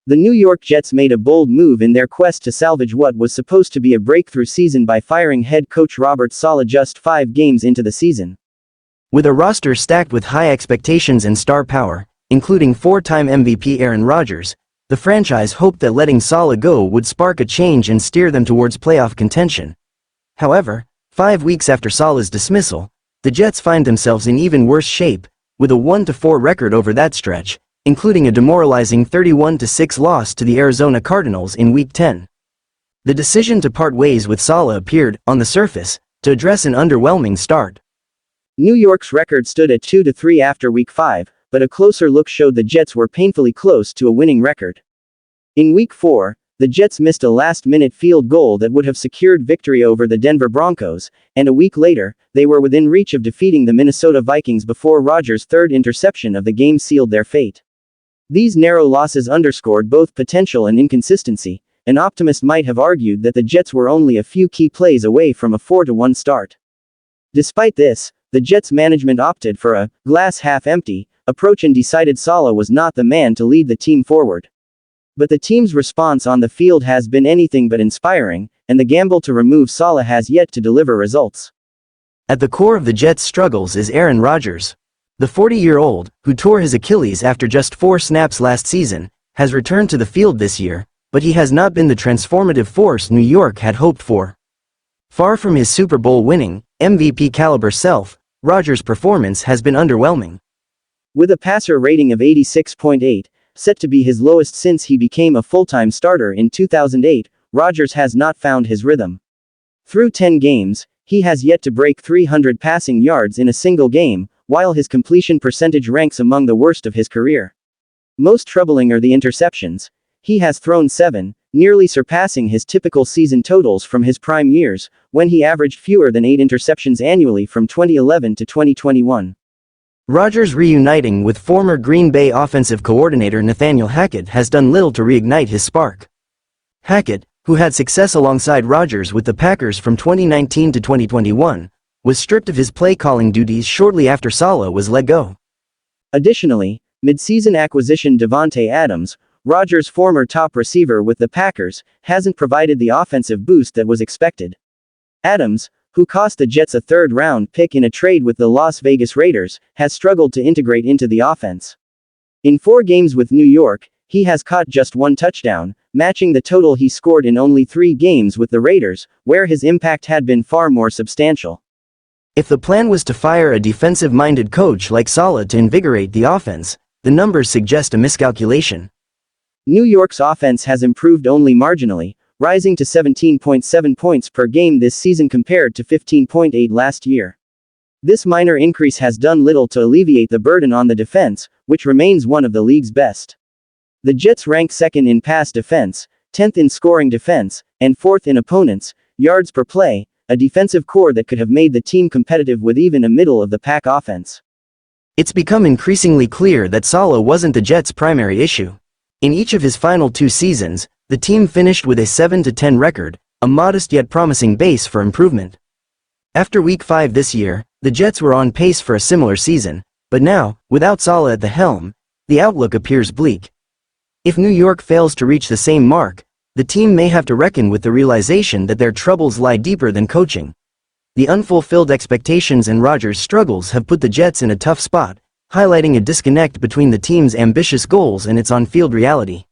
The New York Jets made a bold move in their quest to salvage what was supposed to be a breakthrough season by firing head coach Robert Saleh just 5 games into the season. With a roster stacked with high expectations and star power, including 4-time MVP Aaron Rodgers, the franchise hoped that letting Saleh go would spark a change and steer them towards playoff contention. However, 5 weeks after Saleh's dismissal, the Jets find themselves in even worse shape, with a 1-4 record over that stretch, including a demoralizing 31-6 loss to the Arizona Cardinals in Week 10. The decision to part ways with Saleh appeared, on the surface, to address an underwhelming start. New York's record stood at 2-3 after Week 5, but a closer look showed the Jets were painfully close to a winning record. In Week 4, the Jets missed a last-minute field goal that would have secured victory over the Denver Broncos, and a week later, they were within reach of defeating the Minnesota Vikings before Rodgers' third interception of the game sealed their fate. These narrow losses underscored both potential and inconsistency. An optimist might have argued that the Jets were only a few key plays away from a 4-1 start. Despite this, the Jets management opted for a glass-half-empty approach and decided Saleh was not the man to lead the team forward. But the team's response on the field has been anything but inspiring, and the gamble to remove Saleh has yet to deliver results. At the core of the Jets' struggles is Aaron Rodgers. The 40-year-old, who tore his Achilles after just 4 snaps last season, has returned to the field this year, but he has not been the transformative force New York had hoped for. Far from his Super Bowl winning, MVP-caliber self, Rodgers' performance has been underwhelming. With a passer rating of 86.8, set to be his lowest since he became a full-time starter in 2008, Rodgers has not found his rhythm. Through 10 games, he has yet to break 300 passing yards in a single game, while his completion percentage ranks among the worst of his career. Most troubling are the interceptions. He has thrown 7, nearly surpassing his typical season totals from his prime years, when he averaged fewer than 8 interceptions annually from 2011 to 2021. Rodgers reuniting with former Green Bay offensive coordinator Nathaniel Hackett has done little to reignite his spark. Hackett, who had success alongside Rodgers with the Packers from 2019 to 2021, was stripped of his play-calling duties shortly after Saleh was let go. Additionally, mid-season acquisition Davante Adams, Rodgers' former top receiver with the Packers, hasn't provided the offensive boost that was expected. Adams, who cost the Jets a third-round pick in a trade with the Las Vegas Raiders, has struggled to integrate into the offense. In 4 games with New York, he has caught just 1 touchdown, matching the total he scored in only 3 games with the Raiders, where his impact had been far more substantial. If the plan was to fire a defensive-minded coach like Saleh to invigorate the offense, the numbers suggest a miscalculation. New York's offense has improved only marginally, rising to 17.7 points per game this season compared to 15.8 last year. This minor increase has done little to alleviate the burden on the defense, which remains one of the league's best. The Jets rank 2nd in pass defense, 10th in scoring defense, and 4th in opponents' yards per play, a defensive core that could have made the team competitive with even a middle-of-the-pack offense. It's become increasingly clear that Saleh wasn't the Jets' primary issue. In each of his final 2 seasons, the team finished with a 7-10 record, a modest yet promising base for improvement. After Week 5 this year, the Jets were on pace for a similar season, but now, without Saleh at the helm, the outlook appears bleak. If New York fails to reach the same mark, the team may have to reckon with the realization that their troubles lie deeper than coaching. The unfulfilled expectations and Rodgers' struggles have put the Jets in a tough spot, highlighting a disconnect between the team's ambitious goals and its on-field reality.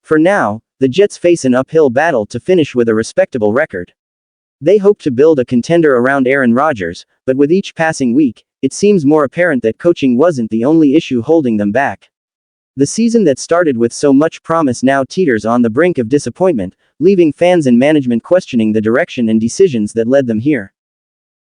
For now, the Jets face an uphill battle to finish with a respectable record. They hope to build a contender around Aaron Rodgers, but with each passing week, it seems more apparent that coaching wasn't the only issue holding them back. The season that started with so much promise now teeters on the brink of disappointment, leaving fans and management questioning the direction and decisions that led them here.